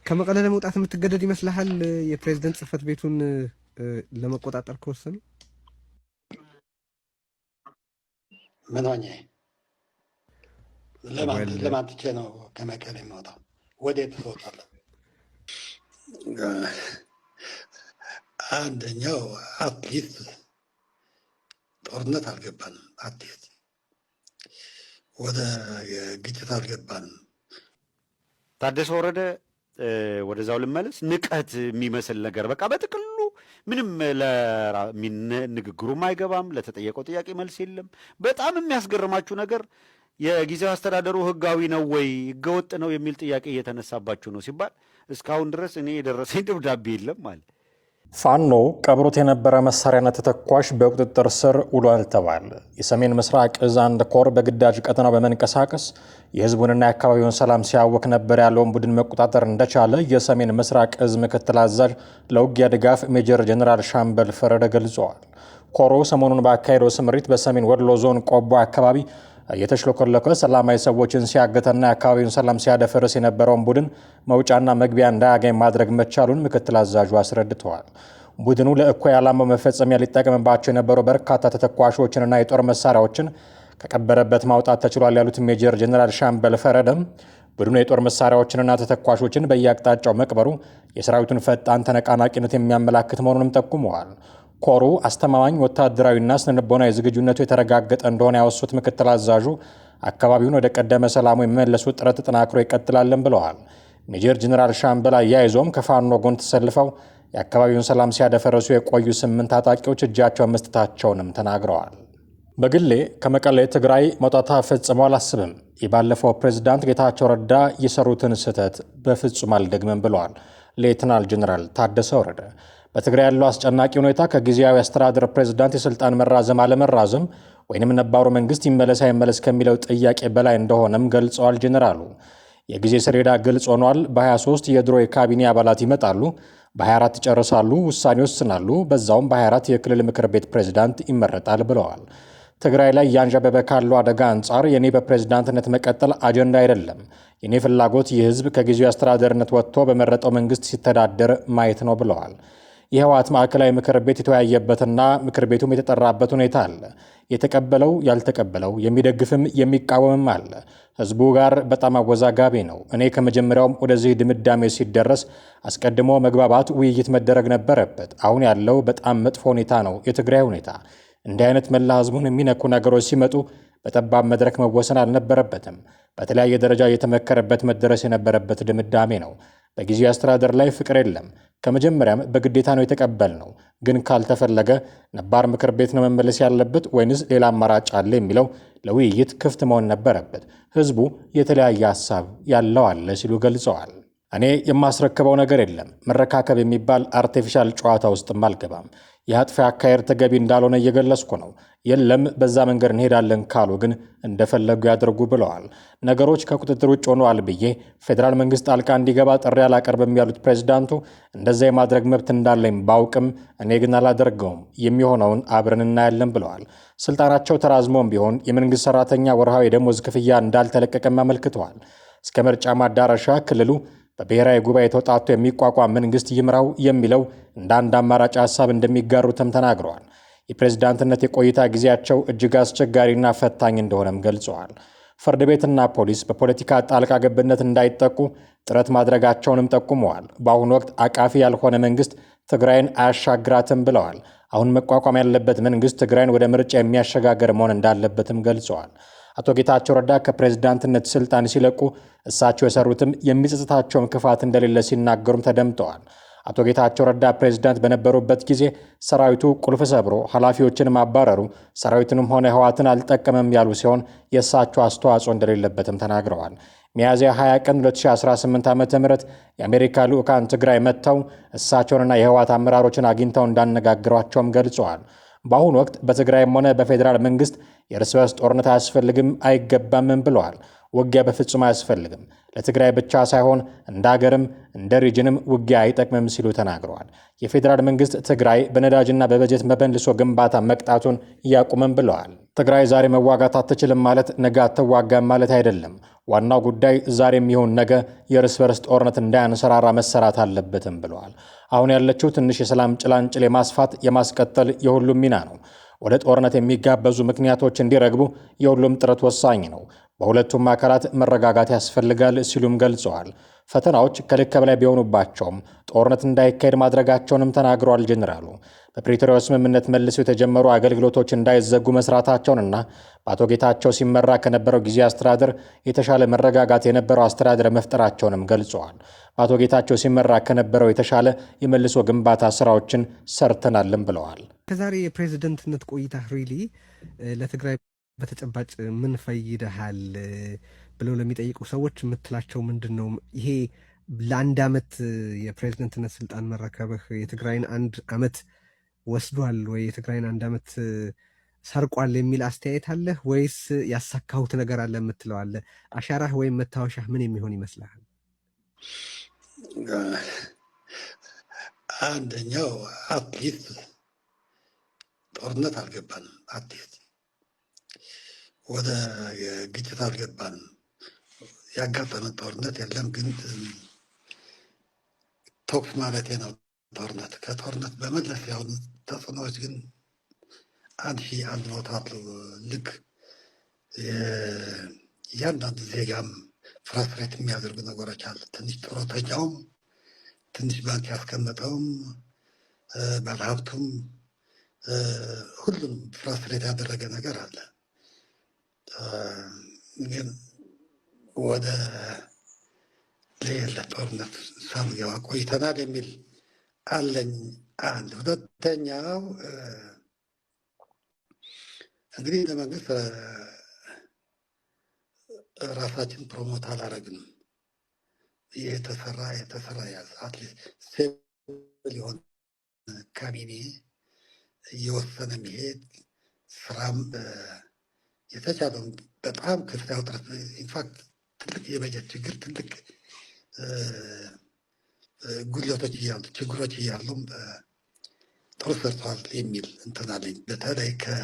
ከመቀለ ለመውጣት የምትገደድ ይመስልሃል? የፕሬዝደንት ጽህፈት ቤቱን ለመቆጣጠር ከወሰኑ ምን ሆኜ ለማን ትቼ ነው ከመቀሌ የምወጣው? ወዴት ትወጣለህ? አንደኛው አትሊስት ጦርነት አልገባንም፣ አትሊስት ወደ ግጭት አልገባንም። ታደሰ ወረደ ወደዛው ልመለስ። ንቀት የሚመስል ነገር በቃ በጥቅሉ ምንም ንግግሩም አይገባም። ለተጠየቀው ጥያቄ መልስ የለም። በጣም የሚያስገርማችሁ ነገር የጊዜያዊ አስተዳደሩ ህጋዊ ነው ወይ ህገወጥ ነው የሚል ጥያቄ እየተነሳባችሁ ነው ሲባል እስካሁን ድረስ እኔ የደረሰኝ ደብዳቤ የለም ማለት። ፋኖ ቀብሮት የነበረ መሳሪያና ተተኳሽ በቁጥጥር ስር ውሏል ተባለ። የሰሜን ምስራቅ እዝ አንድ ኮር በግዳጅ ቀጠናው በመንቀሳቀስ የህዝቡንና የአካባቢውን ሰላም ሲያወክ ነበር ያለውን ቡድን መቆጣጠር እንደቻለ የሰሜን ምስራቅ እዝ ምክትል አዛዥ ለውጊያ ድጋፍ ሜጀር ጀነራል ሻምበል ፈረደ ገልጸዋል። ኮሩ ሰሞኑን ባካሄደው ስምሪት በሰሜን ወሎ ዞን ቆቦ አካባቢ የተሽለኮለከ ሰላማዊ ሰዎችን ሲያገተና የአካባቢውን ሰላም ሲያደፈርስ የነበረውን ቡድን መውጫና መግቢያ እንዳያገኝ ማድረግ መቻሉን ምክትል አዛዡ አስረድተዋል። ቡድኑ ለእኩይ ዓላማው መፈጸሚያ ሊጠቀምባቸው የነበሩ በርካታ ተተኳሾችንና የጦር መሳሪያዎችን ከቀበረበት ማውጣት ተችሏል ያሉት ሜጀር ጀነራል ሻምበል ፈረደም ቡድኑ የጦር መሳሪያዎችንና ተተኳሾችን በየአቅጣጫው መቅበሩ የሰራዊቱን ፈጣን ተነቃናቂነት የሚያመላክት መሆኑንም ጠቁመዋል። ኮሩ አስተማማኝ ወታደራዊና ስነልቦናዊ ዝግጁነቱ የተረጋገጠ እንደሆነ ያወሱት ምክትል አዛዡ አካባቢውን ወደ ቀደመ ሰላሙ የሚመለሱ ጥረት ተጠናክሮ ይቀጥላለን ብለዋል። ሜጀር ጀነራል ሻምበል አያይዞም ከፋኖ ጎን ተሰልፈው የአካባቢውን ሰላም ሲያደፈረሱ የቆዩ 8 ታጣቂዎች እጃቸውን መስጠታቸውንም ተናግረዋል። በግሌ ከመቀሌ ትግራይ መውጣት ፈጽሞ አላስብም። የባለፈው ፕሬዝዳንት ጌታቸው ረዳ የሰሩትን ስህተት በፍጹም አልደግምም ብለዋል ሌተናል ጀነራል ታደሰ ወረደ። በትግራይ ያለው አስጨናቂ ሁኔታ ከጊዜያዊ አስተዳደር ፕሬዝዳንት የስልጣን መራዘም አለመራዘም ወይንም ነባሩ መንግስት ይመለስ አይመለስ ከሚለው ጥያቄ በላይ እንደሆነም ገልጸዋል። ጀነራሉ የጊዜ ሰሌዳ ግልጽ ሆኗል። በ23 የድሮ የካቢኔ አባላት ይመጣሉ፣ በ24 ይጨርሳሉ፣ ውሳኔ ይወስናሉ፣ በዛውም በ24 የክልል ምክር ቤት ፕሬዝዳንት ይመረጣል ብለዋል። ትግራይ ላይ ያንዣበበ ካለው አደጋ አንጻር የኔ በፕሬዝዳንትነት መቀጠል አጀንዳ አይደለም። የኔ ፍላጎት የህዝብ ከጊዜያዊ አስተዳደርነት ወጥቶ በመረጠው መንግስት ሲተዳደር ማየት ነው ብለዋል። የህወሓት ማዕከላዊ ምክር ቤት የተወያየበትና ምክር ቤቱም የተጠራበት ሁኔታ አለ። የተቀበለው ያልተቀበለው፣ የሚደግፍም የሚቃወምም አለ። ህዝቡ ጋር በጣም አወዛጋቢ ነው። እኔ ከመጀመሪያውም ወደዚህ ድምዳሜ ሲደረስ አስቀድሞ መግባባት፣ ውይይት መደረግ ነበረበት። አሁን ያለው በጣም መጥፎ ሁኔታ ነው የትግራይ ሁኔታ። እንዲህ አይነት መላ ህዝቡን የሚነኩ ነገሮች ሲመጡ በጠባብ መድረክ መወሰን አልነበረበትም። በተለያየ ደረጃ የተመከረበት መደረስ የነበረበት ድምዳሜ ነው። በጊዜያዊ አስተዳደር ላይ ፍቅር የለም። ከመጀመሪያም በግዴታ ነው የተቀበልነው። ግን ካልተፈለገ ነባር ምክር ቤት ነው መመለስ ያለበት ወይንስ ሌላ አማራጭ አለ የሚለው ለውይይት ክፍት መሆን ነበረበት። ህዝቡ የተለያየ ሀሳብ ያለው አለ ሲሉ ገልጸዋል። እኔ የማስረክበው ነገር የለም። መረካከብ የሚባል አርቲፊሻል ጨዋታ ውስጥም አልገባም። የአጥፊ አካሄድ ተገቢ እንዳልሆነ እየገለጽኩ ነው። የለም በዛ መንገድ እንሄዳለን ካሉ ግን እንደፈለጉ ያድርጉ ብለዋል። ነገሮች ከቁጥጥር ውጭ ሆነዋል ብዬ ፌዴራል መንግስት ጣልቃ እንዲገባ ጥሪ አላቀርብም ያሉት ፕሬዝዳንቱ እንደዛ የማድረግ መብት እንዳለኝ ባውቅም እኔ ግን አላደርገውም፣ የሚሆነውን አብረን እናያለን ብለዋል። ስልጣናቸው ተራዝሞም ቢሆን የመንግስት ሰራተኛ ወርሃዊ የደሞዝ ክፍያ እንዳልተለቀቀም አመልክተዋል። እስከ ምርጫ ማዳረሻ ክልሉ በብሔራዊ ጉባኤ ተውጣቶ የሚቋቋም መንግስት ይምራው የሚለው እንደ አንድ አማራጭ ሀሳብ እንደሚጋሩትም ተናግረዋል። የፕሬዝዳንትነት የቆይታ ጊዜያቸው እጅግ አስቸጋሪና ፈታኝ እንደሆነም ገልጸዋል። ፍርድ ቤትና ፖሊስ በፖለቲካ ጣልቃ ገብነት እንዳይጠቁ ጥረት ማድረጋቸውንም ጠቁመዋል። በአሁኑ ወቅት አቃፊ ያልሆነ መንግስት ትግራይን አያሻግራትም ብለዋል። አሁን መቋቋም ያለበት መንግስት ትግራይን ወደ ምርጫ የሚያሸጋግር መሆን እንዳለበትም ገልጸዋል። አቶ ጌታቸው ረዳ ከፕሬዝዳንትነት ስልጣን ሲለቁ እሳቸው የሰሩትም የሚጸጽታቸውም ክፋት እንደሌለ ሲናገሩም ተደምጠዋል። አቶ ጌታቸው ረዳ ፕሬዝዳንት በነበሩበት ጊዜ ሰራዊቱ ቁልፍ ሰብሮ ኃላፊዎችን ማባረሩ ሰራዊትንም ሆነ ህወሓትን አልጠቀመም ያሉ ሲሆን የእሳቸው አስተዋጽኦ እንደሌለበትም ተናግረዋል። ሚያዝያ 20 ቀን 2018 ዓ.ም የአሜሪካ ልዑካን ትግራይ መጥተው እሳቸውንና የህወሓት አመራሮችን አግኝተው እንዳነጋግሯቸውም ገልጸዋል። በአሁኑ ወቅት በትግራይም ሆነ በፌዴራል መንግስት የእርስ በርስ ጦርነት አያስፈልግም አይገባምም ብለዋል። ውጊያ በፍጹም አያስፈልግም። ለትግራይ ብቻ ሳይሆን እንደ ሀገርም እንደ ሪጅንም ውጊያ አይጠቅምም ሲሉ ተናግረዋል። የፌዴራል መንግስት ትግራይ በነዳጅና በበጀት መልሶ ግንባታ መቅጣቱን እያቁምም ብለዋል። ትግራይ ዛሬ መዋጋት አትችልም ማለት ነገ አትዋጋም ማለት አይደለም። ዋናው ጉዳይ ዛሬም ይሁን ነገ የእርስ በርስ ጦርነት እንዳያንሰራራ መሰራት አለበትም ብለዋል። አሁን ያለችው ትንሽ የሰላም ጭላንጭል የማስፋት የማስቀጠል የሁሉም ሚና ነው። ወደ ጦርነት የሚጋበዙ ምክንያቶች እንዲረግቡ የሁሉም ጥረት ወሳኝ ነው። በሁለቱም አካላት መረጋጋት ያስፈልጋል ሲሉም ገልጸዋል። ፈተናዎች ከልክ በላይ ቢሆኑባቸውም ጦርነት እንዳይካሄድ ማድረጋቸውንም ተናግረዋል። ጄኔራሉ በፕሪቶሪያው ስምምነት መልሰው የተጀመሩ አገልግሎቶች እንዳይዘጉ መስራታቸውንና በአቶ ጌታቸው ሲመራ ከነበረው ጊዜ አስተዳደር የተሻለ መረጋጋት የነበረው አስተዳደር መፍጠራቸውንም ገልጸዋል። በአቶ ጌታቸው ሲመራ ከነበረው የተሻለ የመልሶ ግንባታ ስራዎችን ሰርተናልም ብለዋል። ከዛሬ የፕሬዝደንትነት ቆይታ ሪሊ ለትግራይ በተጨባጭ ምን ፈይደሃል ብለው ለሚጠይቁ ሰዎች የምትላቸው ምንድን ነው? ይሄ ለአንድ ዓመት የፕሬዝደንትነት ስልጣን መረከብህ የትግራይን አንድ ዓመት ወስዷል ወይ የትግራይን አንድ ዓመት ሰርቋል የሚል አስተያየት አለህ ወይስ ያሳካሁት ነገር አለ የምትለው አለ? አሻራህ ወይም መታወሻህ ምን የሚሆን ይመስልሃል? አንደኛው አትሊስት ጦርነት አልገባንም። አትሊስት ወደ ግጭት አልገባንም። ያጋጠመ ጦርነት የለም። ግን ተኩስ ማለት ነው ጦርነት። ከጦርነት በመለስ ያሁን ተጽዕኖዎች ግን 1,000 ቦታ አሉ። ልክ እያንዳንዱ ዜጋም ፍራስትሬት የሚያደርጉ ነገሮች አሉ። ትንሽ ጡረተኛውም፣ ትንሽ ባንክ ያስቀመጠውም፣ ባለሀብቱም ሁሉም ፍራስትሬት ያደረገ ነገር አለ። ግን ወደ ለየለት ጦርነት ሳንገባ ቆይተናል የሚል አለኝ። አንድ ሁለተኛው እንግዲህ ለመንግስት ራሳችን ፕሮሞት አላረግንም። የተሰራ ያዝ አትሊስት ስቴብል የሆነ ካቢኔ እየወሰነ የሚሄድ ስራም የተቻለውን በጣም ከፍተኛ ውጥረት ኢንፋክት ትልቅ የበጀት ችግር ትልቅ ጉድለቶች እያሉ ችግሮች እያሉም ጥሩ ሰርተዋል የሚል እንትን አለኝ። በተለይ ከብዙ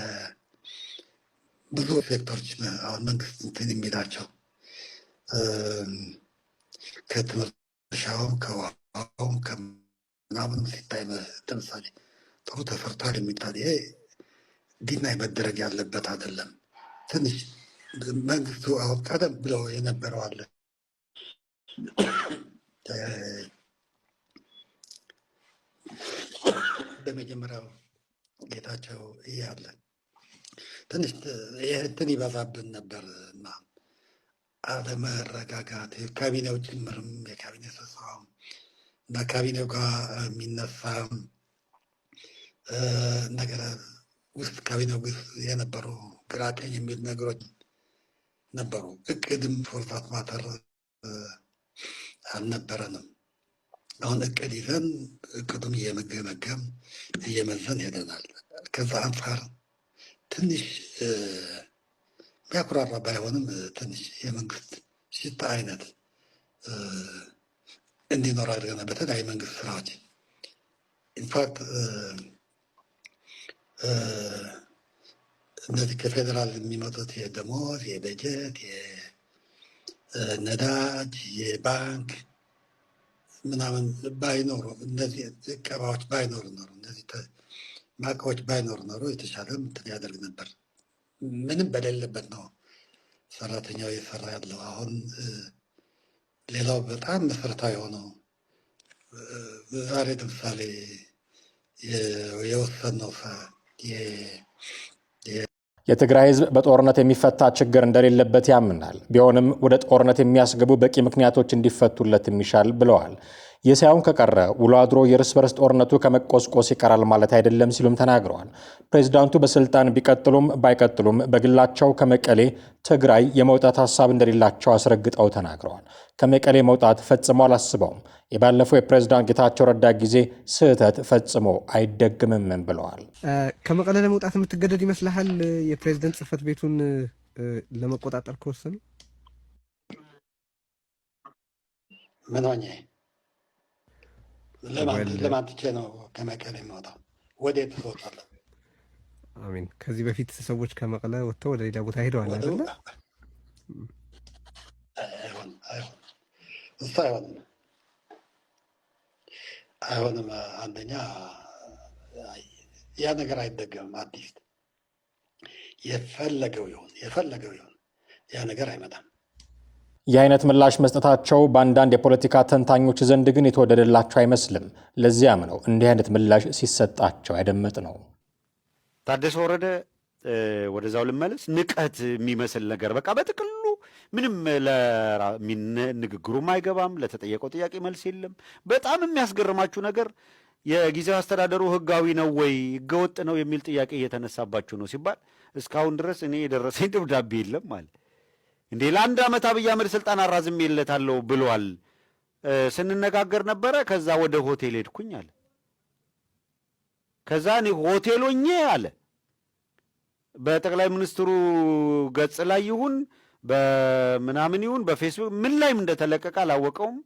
ሴክተሮች አሁን መንግስት እንትን የሚላቸው ከትምህርት ሻውም ከውሃውም ከምናምንም ሲታይ ለምሳሌ ጥሩ ተሰርቷል የሚባል ይሄ ዲናይ መደረግ ያለበት አይደለም። ትንሽ መንግስቱ አሁን ቀደም ብለው የነበረው አለ በመጀመሪያው ጌታቸው እያለ ትንሽ እንትን ይበዛብን ነበር እና አለመረጋጋት ካቢኔው ጭምርም የካቢኔ ስብሰባም እና ካቢኔው ጋር የሚነሳም ነገር ውስጥ ካቢኔው ውስጥ የነበሩ ግራ ቀኝ የሚል ነገሮች ነበሩ። እቅድም ፎርዛት ማተር አልነበረንም። አሁን እቅድ ይዘን እቅዱን እየመገመገም እየመዘን ሄደናል። ከዛ አንጻር ትንሽ የሚያኩራራ ባይሆንም ትንሽ የመንግስት ሽታ አይነት እንዲኖር አድርገናል። በተለያዩ መንግስት ስራዎች ኢንፋክት እነዚህ ከፌዴራል የሚመጡት የደሞዝ፣ የበጀት፣ የነዳጅ፣ የባንክ ምናምን ባይኖሩ እነዚህ እቀባዎች ባይኖሩ ኖሮ እነዚህ ማዕቀቦች ባይኖሩ ኖሮ የተሻለ እንትን ያደርግ ነበር። ምንም በሌለበት ነው ሰራተኛው እየሰራ ያለው። አሁን ሌላው በጣም መሰረታዊ የሆነው ዛሬ ለምሳሌ የወሰነው የትግራይ ህዝብ በጦርነት የሚፈታ ችግር እንደሌለበት ያምናል። ቢሆንም ወደ ጦርነት የሚያስገቡ በቂ ምክንያቶች እንዲፈቱለት የሚሻል ብለዋል። ይህ ሳይሆን ከቀረ ውሎ አድሮ የእርስ በርስ ጦርነቱ ከመቆስቆስ ይቀራል ማለት አይደለም ሲሉም ተናግረዋል። ፕሬዚዳንቱ በስልጣን ቢቀጥሉም ባይቀጥሉም በግላቸው ከመቀሌ ትግራይ የመውጣት ሀሳብ እንደሌላቸው አስረግጠው ተናግረዋል። ከመቀሌ መውጣት ፈጽሞ አላስበውም። የባለፈው የፕሬዚዳንት ጌታቸው ረዳ ጊዜ ስህተት ፈጽሞ አይደግምም ብለዋል። ከመቀሌ ለመውጣት የምትገደድ ይመስልሃል? የፕሬዝደንት ጽህፈት ቤቱን ለመቆጣጠር ከወሰኑ ምን ሆኜ ለማን ትቼ ነው ከመቀሌ የምወጣው? ወዴት ትወጣለህ? አሚን። ከዚህ በፊት ሰዎች ከመቀለ ወጥተው ወደ ሌላ ቦታ ሄደዋል አይደለ? አይሆንም፣ እሱ አይሆንም። አንደኛ ያ ነገር አይደገምም። አዲስ የፈለገው ይሁን ያ ነገር አይመጣም። ይህ አይነት ምላሽ መስጠታቸው በአንዳንድ የፖለቲካ ተንታኞች ዘንድ ግን የተወደደላቸው አይመስልም። ለዚያም ነው እንዲህ አይነት ምላሽ ሲሰጣቸው ያደመጥ ነው። ታደሰ ወረደ ወደዛው ልመለስ፣ ንቀት የሚመስል ነገር በቃ በጥቅሉ ምንም ንግግሩም አይገባም። ለተጠየቀው ጥያቄ መልስ የለም። በጣም የሚያስገርማችሁ ነገር የጊዜያዊ አስተዳደሩ ህጋዊ ነው ወይ ህገወጥ ነው የሚል ጥያቄ እየተነሳባችሁ ነው ሲባል እስካሁን ድረስ እኔ የደረሰኝ ደብዳቤ የለም ማለት እንዴ። ለአንድ ዓመት አብይ አህመድ ስልጣን አራዝሜለታለሁ ብሏል። ስንነጋገር ነበረ። ከዛ ወደ ሆቴል ሄድኩኝ አለ። ከዛ እኔ ሆቴል ሆኜ አለ በጠቅላይ ሚኒስትሩ ገጽ ላይ ይሁን በምናምን ይሁን በፌስቡክ ምን ላይም እንደተለቀቀ አላወቀውም።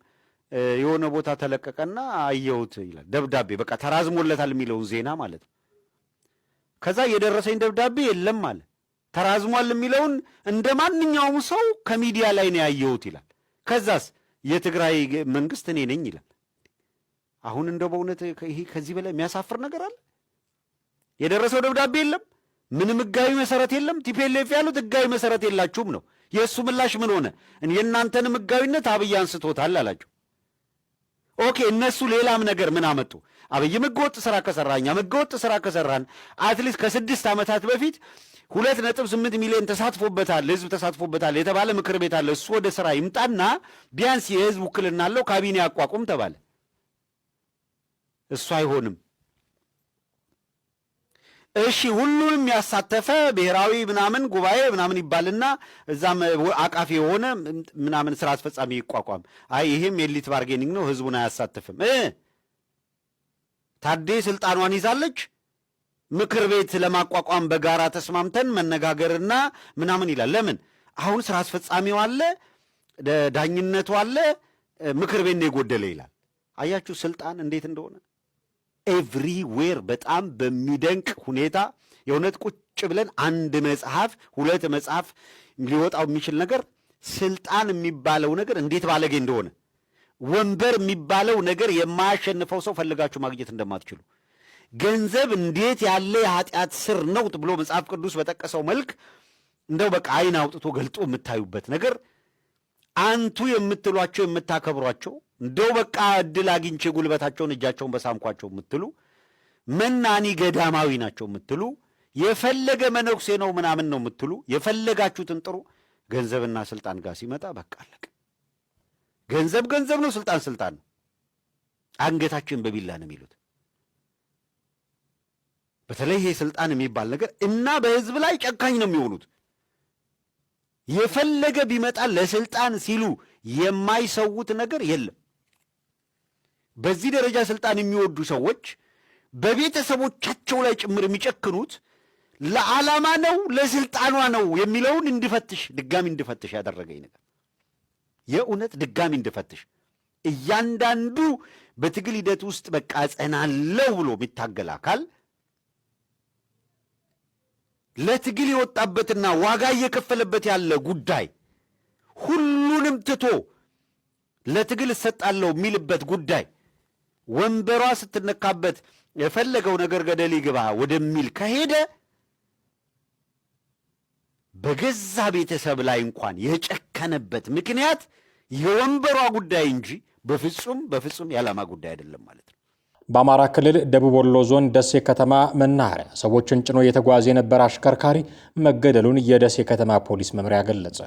የሆነ ቦታ ተለቀቀና አየሁት ይላል ደብዳቤ። በቃ ተራዝሞለታል የሚለውን ዜና ማለት ነው። ከዛ የደረሰኝ ደብዳቤ የለም አለ። ተራዝሟል የሚለውን እንደ ማንኛውም ሰው ከሚዲያ ላይ ነው ያየሁት ይላል። ከዛስ የትግራይ መንግስት እኔ ነኝ ይላል። አሁን እንደው በእውነት ይሄ ከዚህ በላይ የሚያሳፍር ነገር አለ? የደረሰው ደብዳቤ የለም፣ ምንም ህጋዊ መሰረት የለም። ቲፒኤልኤፍ ያሉት ህጋዊ መሰረት የላችሁም ነው። የእሱ ምላሽ ምን ሆነ? የእናንተንም ህጋዊነት አብይ አንስቶታል አላቸው። ኦኬ፣ እነሱ ሌላም ነገር ምን አመጡ? አብይም ህገወጥ ስራ ከሰራ እኛም ህገወጥ ስራ ከሰራን አትሊስት ከ6 ዓመታት በፊት 2.8 ሚሊዮን ተሳትፎበታል፣ ህዝብ ተሳትፎበታል የተባለ ምክር ቤት አለ። እሱ ወደ ስራ ይምጣና ቢያንስ የህዝብ ውክልና አለው ካቢኔ አቋቁም ተባለ። እሱ አይሆንም። እሺ ሁሉንም ያሳተፈ ብሔራዊ ምናምን ጉባኤ ምናምን ይባልና እዛም አቃፊ የሆነ ምናምን ስራ አስፈጻሚ ይቋቋም። አይ ይሄም ኤሊት ባርጌኒንግ ነው፣ ህዝቡን አያሳትፍም። ታዴ ስልጣኗን ይዛለች። ምክር ቤት ለማቋቋም በጋራ ተስማምተን መነጋገርና ምናምን ይላል። ለምን አሁን ስራ አስፈጻሚው አለ፣ ዳኝነቱ አለ፣ ምክር ቤት ነው የጎደለ ይላል። አያችሁ ስልጣን እንዴት እንደሆነ ኤቭሪዌር በጣም በሚደንቅ ሁኔታ የእውነት ቁጭ ብለን አንድ መጽሐፍ 2 መጽሐፍ ሊወጣው የሚችል ነገር ስልጣን የሚባለው ነገር እንዴት ባለጌ እንደሆነ፣ ወንበር የሚባለው ነገር የማያሸንፈው ሰው ፈልጋችሁ ማግኘት እንደማትችሉ፣ ገንዘብ እንዴት ያለ የኃጢአት ስር ነው ብሎ መጽሐፍ ቅዱስ በጠቀሰው መልክ እንደው በቃ አይን አውጥቶ ገልጦ የምታዩበት ነገር፣ አንቱ የምትሏቸው የምታከብሯቸው እንደው በቃ እድል አግኝቼ ጉልበታቸውን እጃቸውን በሳምኳቸው የምትሉ መናኒ ገዳማዊ ናቸው የምትሉ የፈለገ መነኩሴ ነው ምናምን ነው የምትሉ የፈለጋችሁትን ጥሩ። ገንዘብና ስልጣን ጋር ሲመጣ በቃ አለቀ። ገንዘብ ገንዘብ ነው፣ ስልጣን ስልጣን ነው። አንገታችን በቢላ ነው የሚሉት። በተለይ ይሄ ስልጣን የሚባል ነገር እና በህዝብ ላይ ጨካኝ ነው የሚሆኑት። የፈለገ ቢመጣ ለስልጣን ሲሉ የማይሰውት ነገር የለም። በዚህ ደረጃ ስልጣን የሚወዱ ሰዎች በቤተሰቦቻቸው ላይ ጭምር የሚጨክኑት ለዓላማ ነው ለስልጣኗ ነው የሚለውን ድጋሚ እንድፈትሽ ያደረገኝ ነገር የእውነት ድጋሚ እንድፈትሽ። እያንዳንዱ በትግል ሂደት ውስጥ በቃ ጸናለው ብሎ የሚታገል አካል ለትግል የወጣበትና ዋጋ እየከፈለበት ያለ ጉዳይ ሁሉንም ትቶ ለትግል እሰጣለሁ የሚልበት ጉዳይ ወንበሯ ስትነካበት የፈለገው ነገር ገደል ይግባ ወደሚል ከሄደ በገዛ ቤተሰብ ላይ እንኳን የጨከነበት ምክንያት የወንበሯ ጉዳይ እንጂ በፍጹም የዓላማ ጉዳይ አይደለም ማለት ነው። በአማራ ክልል ደቡብ ወሎ ዞን ደሴ ከተማ መናኸሪያ ሰዎችን ጭኖ የተጓዘ የነበረ አሽከርካሪ መገደሉን የደሴ ከተማ ፖሊስ መምሪያ ገለጸ።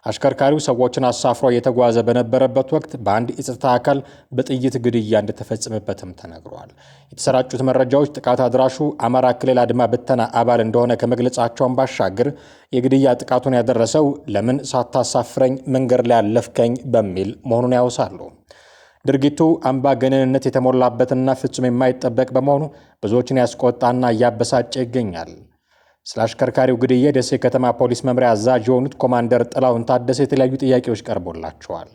አሽከርካሪው ሰዎችን አሳፍሮ የተጓዘ በነበረበት ወቅት በአንድ የጸጥታ አካል በጥይት ግድያ እንደተፈጸመበትም ተነግሯል። የተሰራጩት መረጃዎች ጥቃት አድራሹ አማራ ክልል አድማ ብተና አባል እንደሆነ ከመግለጻቸውን ባሻገር የግድያ ጥቃቱን ያደረሰው ለምን ሳታሳፍረኝ መንገድ ላይ አለፍከኝ በሚል መሆኑን ያወሳሉ። ድርጊቱ አምባገነንነት የተሞላበትና ፍጹም የማይጠበቅ በመሆኑ ብዙዎችን ያስቆጣና እያበሳጨ ይገኛል። ስለ አሽከርካሪው ግድያ ደሴ ከተማ ፖሊስ መምሪያ አዛዥ የሆኑት ኮማንደር ጥላሁን ታደሰ የተለያዩ ጥያቄዎች ቀርቦላቸዋል።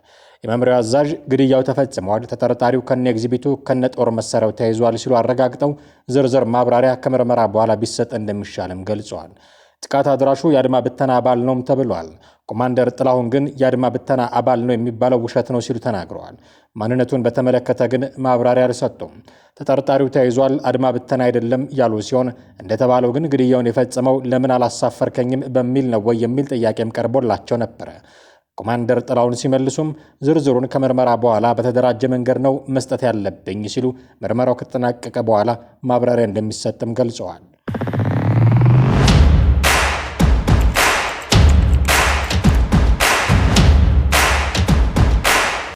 የመምሪያው አዛዥ ግድያው ተፈጽሟል፣ ተጠርጣሪው ከነ ኤግዚቢቱ ከነ ጦር መሳሪያው ተይዟል ሲሉ አረጋግጠው ዝርዝር ማብራሪያ ከምርመራ በኋላ ቢሰጥ እንደሚሻልም ገልጸዋል። ጥቃት አድራሹ የአድማ ብተና አባል ነውም ተብሏል። ኮማንደር ጥላሁን ግን የአድማ ብተና አባል ነው የሚባለው ውሸት ነው ሲሉ ተናግረዋል። ማንነቱን በተመለከተ ግን ማብራሪያ አልሰጡም። ተጠርጣሪው ተይዟል፣ አድማ ብተና አይደለም ያሉ ሲሆን እንደተባለው ግን ግድያውን የፈጸመው ለምን አላሳፈርከኝም በሚል ነው ወይ የሚል ጥያቄም ቀርቦላቸው ነበረ። ኮማንደር ጥላሁን ሲመልሱም ዝርዝሩን ከምርመራ በኋላ በተደራጀ መንገድ ነው መስጠት ያለብኝ ሲሉ ምርመራው ከተጠናቀቀ በኋላ ማብራሪያ እንደሚሰጥም ገልጸዋል።